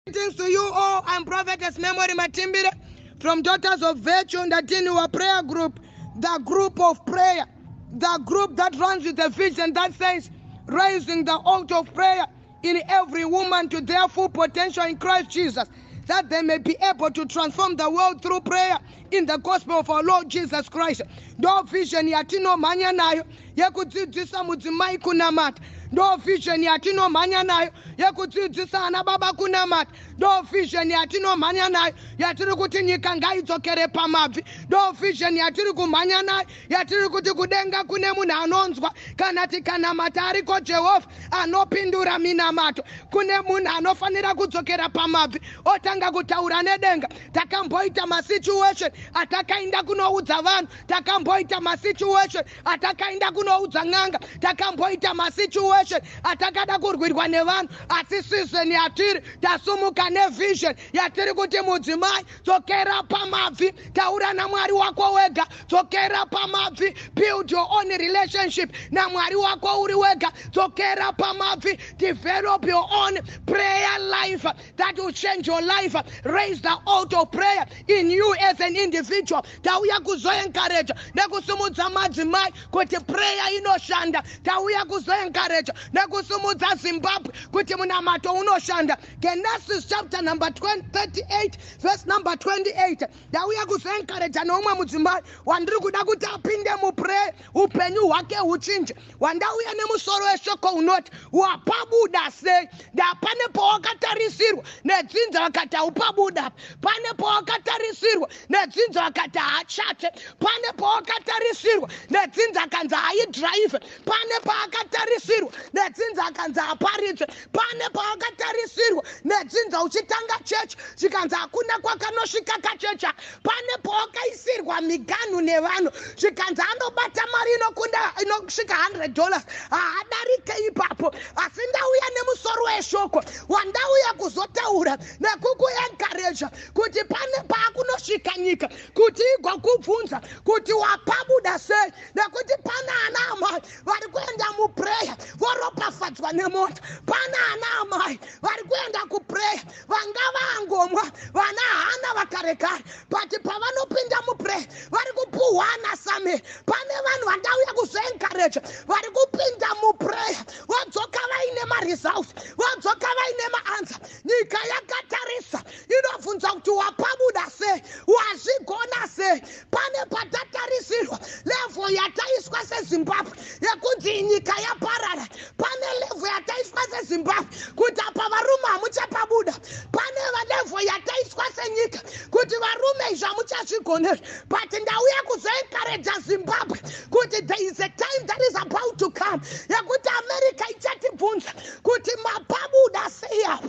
Greetings to you all. I'm Prophetess Memory MATIMBIRE from Daughters of Virtue and our prayer group, the group of prayer, the group that runs with a vision that says raising the altar of prayer in every woman to their full potential in Christ Jesus, that they may be able to transform the world through prayer in the gospel of our Lord Jesus Christ. No vision yatino manya nayo yekudzidzisa mudzimai kunamata. No vision yatino manya nayo yekudzidzisa ana baba kunamata. No vision yatino manya nayo yatiri kuti nyika ngaidzokere pamabvi. No vision yatiri kumanya nayo yatiri kuti kudenga kune munhu anonzwa kana tikanamata ariko Jehovha anopindura minamato. Kune munhu anofanira kudzokera pamabvi otanga kutaura nedenga. Takamboita masituation atakaenda kunoudza vanhu, takamboita masituation atakaenda kunoudza n'anga, takamboita masituation atakada kurwirwa nevanhu, asi season yatiri tasumuka nevision yatiri kuti mudzimai dzokera pamabvi, taura naMwari wako wega, dzokera pamabvi, build your own relationship naMwari wako uri wega, dzokera pamabvi, develop your own prayer life that will change your life. Raise the altar of prayer in you as an individual. Tauya kuzoencourage nekusumudza madzimai kuti prayer inoshanda. Tauya kuzoencourage nekusumudza Zimbabwe kuti munamato unoshanda. Genesis chapter number 38 verse number 28. Tauya kuzoencourage nomwe mudzimai wandiri kuda kuti apinde muprayer upenyu hwake huchinje. Wandauya nemusoro weshoko unoti wapabuda sei. Ndapane pawakatarisirwa nedzinza vakati haupabuda. Pane pawakatarisirwa nedzinza vakati haachate. Pane pawakatarisirwa nedzinza akanzi haidhiraivhe. Pane paakatarisirwa nedzinza akanzi haparidze. Pane paakatarisirwa nedzinza uchitanga chechi zvikanzi hakuna kwakanosvika kachecha. Pane pawakaisirwa miganhu nevanhu zvikanzi anobata mari inosvika $100 haadarike ipapo. Asi ndauya nemusoro weshoko wandauya kuzotaura nekukuencourage kuti pane paakunosvika nyika kuti igokubvunza kuti wapabuda sei, nekuti pana ana amai vari kuenda muprayer voropafadzwa nemota. Pana ana amai vari kuenda kuprayer vangava angomwa vana hana vakarekare, but pavanopinda muprayer vari kupuhwana same. Pane vanhu vandauya kuzoencourage vari kupinda muprayer vodzoka vaine maresults, vodzoka vaine maansa. Nyika yakatarisa inobvunza kuti wapabuda sei, wazvigona sei. Pane patatarisirwa level yataiswa seZimbabwe yekuti nyika yaparara. Pane level yataiswa seZimbabwe kuti apa varume hamuchapabuda. Pane level yataiswa senyika kuti varume izvi hamuchazvigoneri. But ndauya kuzoencourage Zimbabwe kuti there is a time that is about to come yekuti America ichatibvunza kuti mapabuda sei apa.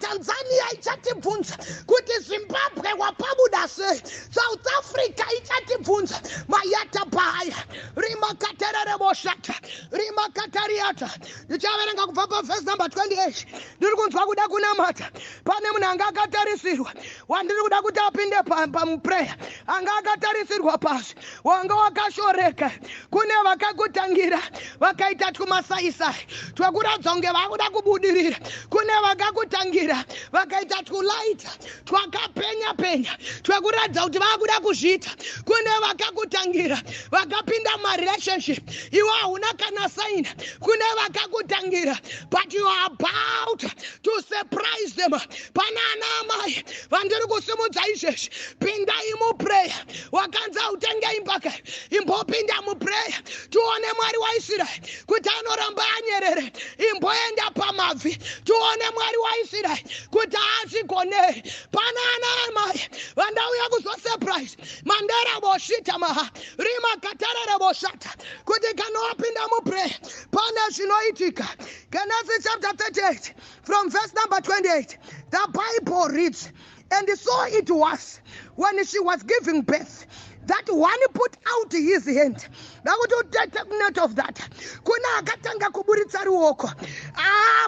Tanzania ichatibvunza kuti Zimbabwe wapabuda sei. South Africa ichatibvunza mayata paya rimakaterere boshata rimakatariata. Ndichaverenga kubva paverse number 28. Ndiri kunzwa kuda kunamata. Pane munhu anga akatarisirwa wandiri kuda kuti apinde pamuprayer, anga akatarisirwa pasi, wanga wakashoreka. Kune vakakutangira vakaita tumasaisai twekuradza kunge vakuda kubudirira. Kune vakakutangira vakaita twulaita twakapenya penya twekuradza kuti vakuda kuzviita. Kune vakakutangira vakapinda marelationship iwe hauna kana saina. Kune vakakutangira but you are about to surprise them. Pana ana amai vandiri kusimudza izvezvi, pindai muprayer. Wakanza utenge impaka imbopinda muprayer tione Mwari waIsraeri kuti anoramba anyerere. Imboenda pamabvi tione Mwari waIsraeri kuti haazvigoneri. Pana ana amai vandauya kuzosurprise mandera boshita maha rimakatarere boshata kuti kana wapinda muprayer pane zvinoitika. Genesis chapter 38 from verse number 28. The Bible reads, and so it was when she was giving birth that one put out his hand. Now to take note of that. Kuna akatanga kuburitsa ruoko.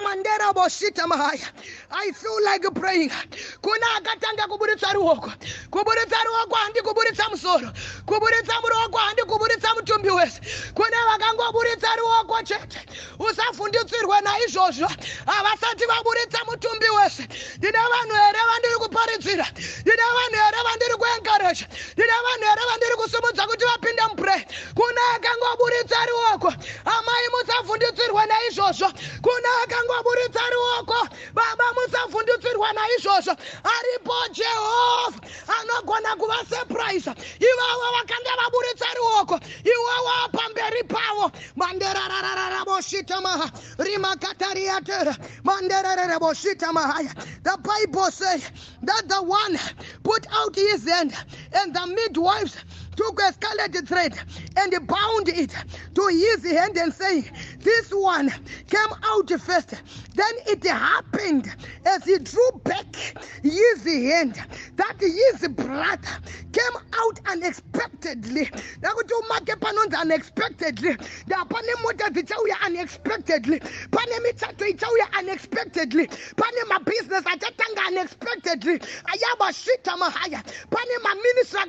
Mandera boshita mahaya. I feel like praying. Kuna akatanga kuburitsa ruoko. Kuburitsa ruoko andi kuburitsa musoro. Kuburitsa ruoko andi kuburitsa mutumbi wese. Kuna vakango buritsa ruoko chete. Usafunditsirwa na izvozvo. Avasati vaburitsa mutumbi wese. Ndina vanhu here vandiri kuparitsira. Ndina vanhu here vandiri kuencourage. Ndina vanhu here vandiri kusumudza kuti vapinde mupray. Kuna akangoburitsa ruoko. Amai musafunditsirwa na izvozvo. Kuna akangoburitsa ruoko. Baba musafunditsirwa na izvozvo. Aripo Jehovha anogona kuvasurprise. Ivavo vakanga vaburitsa ruoko. Ivavo pamberi pavo. Manderararara boshita maha. Rimakatariatera. Manderarara boshita mahaya. The Bible says that the one put out his hand and the midwives took a scarlet thread and bound it to his hand and saying, this one came out first. Then it happened as he drew back his hand that his brother came out unexpectedly. Unexpectedly. Unexpectedly. Unexpectedly. My business unexpectedly. My ministry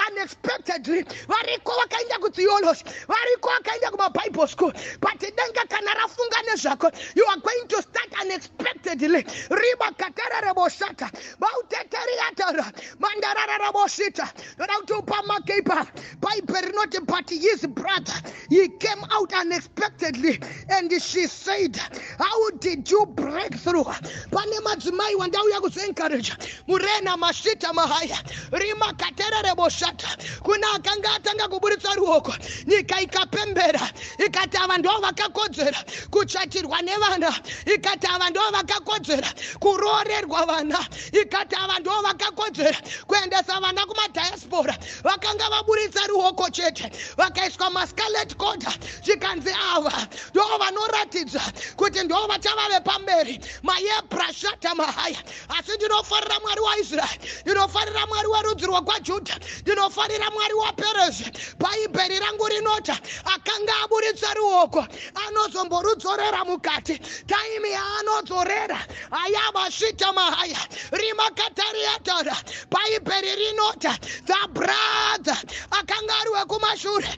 unexpectedly. Variko wakaenda kutheology. Variko wakaenda kuma Bible school. But denga kanara fungane zako. You are going to start unexpectedly. Riba katara reboshata. Bauteteri atara. Mandarara reboshita. Rautu pama kepa. Piper not but his brother. He came out unexpectedly. And she said, how did you break through? Panema zimai wandau ya kusencourage. Murena mashita mahaya. Rima katera reboshata. Kuna akanga atanga kuburitsa ruoko. Nyika ikapembera. Ikati avandu vakakodzera kuchatirwa nevana. Ikati avandu vakakodzera kurorerwa vana. Ikati avandu vakakodzera kuendesa vana kumadiaspora. Vakanga vaburitsa ruoko chete. Vakaiswa mascarlet coat. Zvikanzi ava ndo vanoratidza kuti ndo vachava vepamberi. Mayebrashata mahaya. Asi ndinofarira Mwari waIsraeri. Ndinofarira Mwari warudzi rwaJudha. Ndinofarira Mwari wa Perez. Bhaibheri rangu rinota akanga aburitsa ruoko anozomborudzorera mukati. Time yaanodzorera ayabashita mahaya. Rimakatariatara. Bhaibheri rinota the brother akanga ari wekumashure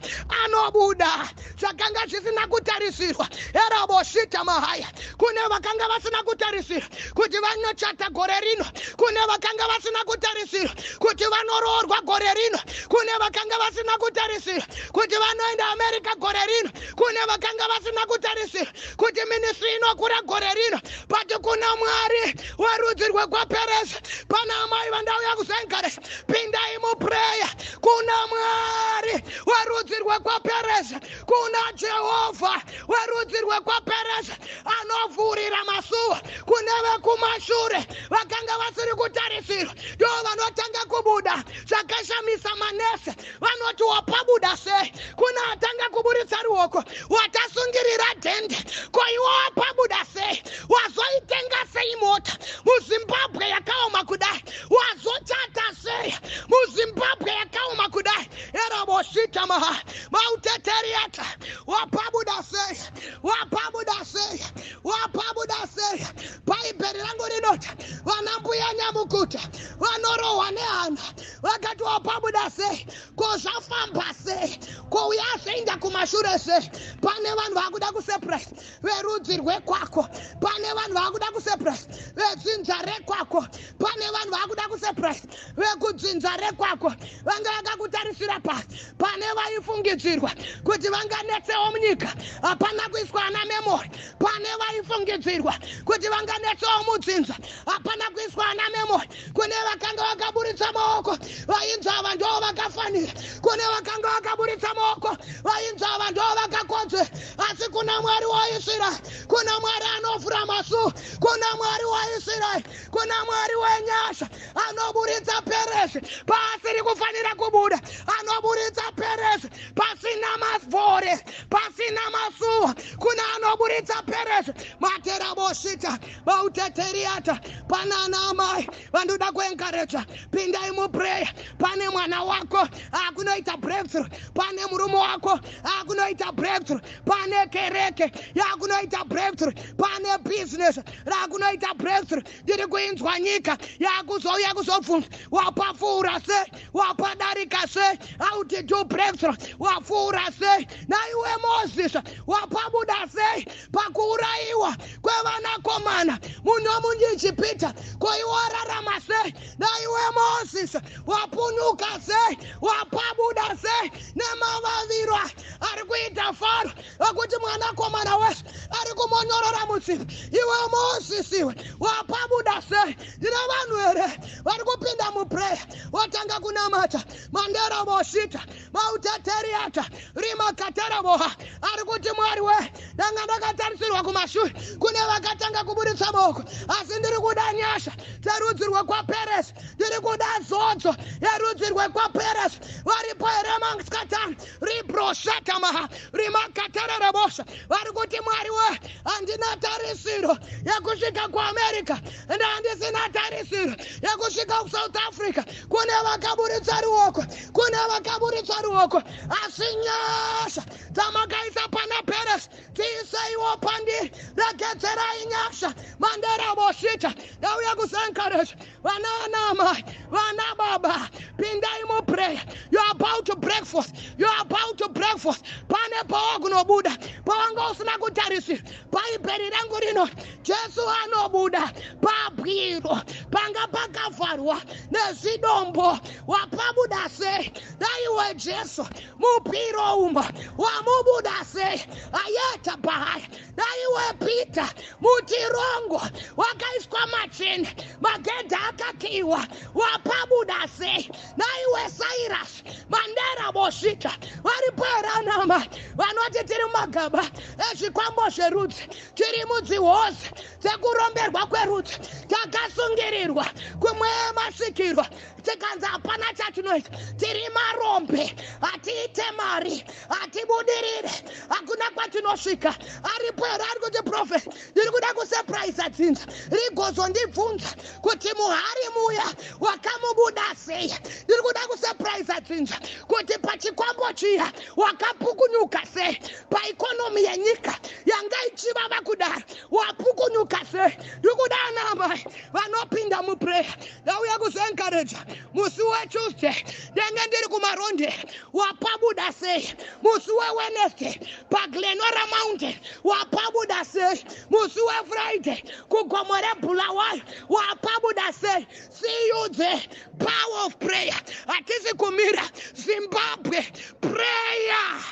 anobuda zvakanga zvisina kutarisirwa. Eraboshita mahaya. Kune vakanga vasina kutarisirwa kuti vanochata gore rino. Kune vakanga vasina kutarisirwa kuti vanoroorwa gore rino. Kune vakanga vasina kutarisirwa kuti vanoenda America gore rino. Kune vakanga vasina kutarisirwa kuti ministry inokura gore rino. But kuna Mwari warudzi rweKwaPerez. Pana amai vandauya kusencourage. Pindai muprayer. Kuna Mwari warudzi rweKwaPerez. Kuna Jehovha warudzi rweKwaPerez anovhurira masuwa kune vekumashure vakanga vasiri kutarisirwa. Ndo vanotanga kubuda. Zvakashamisa manese vanoti wapabuda sei. Kuna atanga kuburitsa ruoko. Watasungirira dhende. Ko iwe wapabuda sei. Wazoitenga sei mota muZimbabwe yakaoma kudai. Wazochata sei muZimbabwe yakaoma kudai. Eraboshita maha. Mauteteriata. Wapabuda sei. Wapabuda sei. Wapabuda sei. Bhaibheri rangu rinota vanambuya nyamukuta vanorohwa nehana vakati wapabuda sei. Ko zvafamba sei. Ko uyazoenda kumashure sei. Pane vanhu vakuda kusurprise verudzi rwekwako. Pane vanhu vakuda kusurprise vedzinza rekwako. Pane vanhu vakuda kusurprise vekudzinza rekwako. Vanga vakakutarisira pasi. Pane vaifungidzirwa kuti vanganetsewo munyika. Hapana kuiswa ana memory. Pane vaifungidzirwa kuti vanganetsewo mudzinza. Hapana kuiswa ana memory. Kune vakanga vakaburitsa maoko vainzi ava ndo vakafanira. Kune vakanga vakaburitsa maoko vainzi ava ndo vakakodzera. Asi kuna Mwari waIsraeri. Kuna Mwari anovhura masuo. Kuna Mwari waIsraeri. tarisira kuna mwari wenyasha anoburitsa Perez pasiri kufanira kubuda, anoburitsa Perez pasina mavhore, pasina masuwa, kuna anoburitsa Perez materaboshita bauteteriata panana amai vandoda kuencourage pindai muprayer. Pane mwana wako akunoita breakthrough, pane murume wako akunoita breakthrough, pane kereke yakunoita breakthrough, pane business rakunoita breakthrough. Ndiri kuinzwa nyika yakuzouya kuzobvunza wapafura sei, wapadarika sei, how to do breakthrough, wafura sei. Naiwe Moses wapabuda sei pakuuraiwa kwevanakomana munomundichipita koiwararama sei. Naiwe Moses wapunyuka sei, wapabuda sei nemavavirwa ari kuita Faro akuti mwanakomana wese ari kumonyorora mutsipa. Iwe Moses iwe wapabuda sei. Ndine vanhu here vari kupinda muprayer watanga kunamata mandera boshita mautateriata rima kataraboha ari kuti mwari we ndanga ndakatarisirwa kumashure kune vakatanga kuburitsa maoko, asi ndiri kuda nyasha dzerudzi rwekwa Perez, ndiri kuda zodzo yerudzi rwekwa Perez. Varipo here manskatani ribroshatamaha rimakatararabosha vari kuti mwari we handina tarisiro yekusvika kuAmerica ende handisina tarisiro yekusvika kuSouth Africa. Kune vakaburitsa ruoko, kune vakaburitsa ruoko, asi nyasha dzamakaisa pana Perez tiiseiwo pandiri reketserai nyasha mandera boshita. Ndauya kusencourage vana vanamai vana baba, pindai muprayer. You are about to break forth, you are about to break forth. Pane pawakunobuda pawanga usina kutarisira paibheri rangu rino Jesu anobuda pabwiro panga pakavharwa nezidombo. Wapabuda sei daiwe Jesu mupiro umba wamubuda sei ayeta bahaya. Daiwe Peter mutirongo wakaiswa machene magedha akakiwa. Wapabuda sei daiwe Cyrus mandera boshita varipoeranama vanoti tiri mumagaba ezvikwambo zverudzi, tiri mudzihozi dzekuromberwa kwerudzi, takasungirirwa kumwe masikirwa tikanzi hapana chatinoita, tiri marombe, hatiite mari, hatibudirire, hakuna kwatinosvika. Aripo here ari kuti prophet ndiri kuda kusurprise dzinza rigozondibvunza kuti muhari muya wakamubuda sei. Ndiri kuda kusurprise dzinza kuti pachikwambo chiya wakapukunyuka sei, paikonomi yenyika yanga ichivava kudaro wapukunyuka sei. Ndiri kuda anamai vanopinda muprayer. Ndauya kuzoencourage musi weTuesday ndenge ndiri kumaronde wapabuda sei. Musi weWednesday paGlenora Mountain wapabuda sei. Musi weFriday kugomo reBulawayo wapabuda sei. See you there. Power of prayer. Atisi kumira Zimbabwe prayer.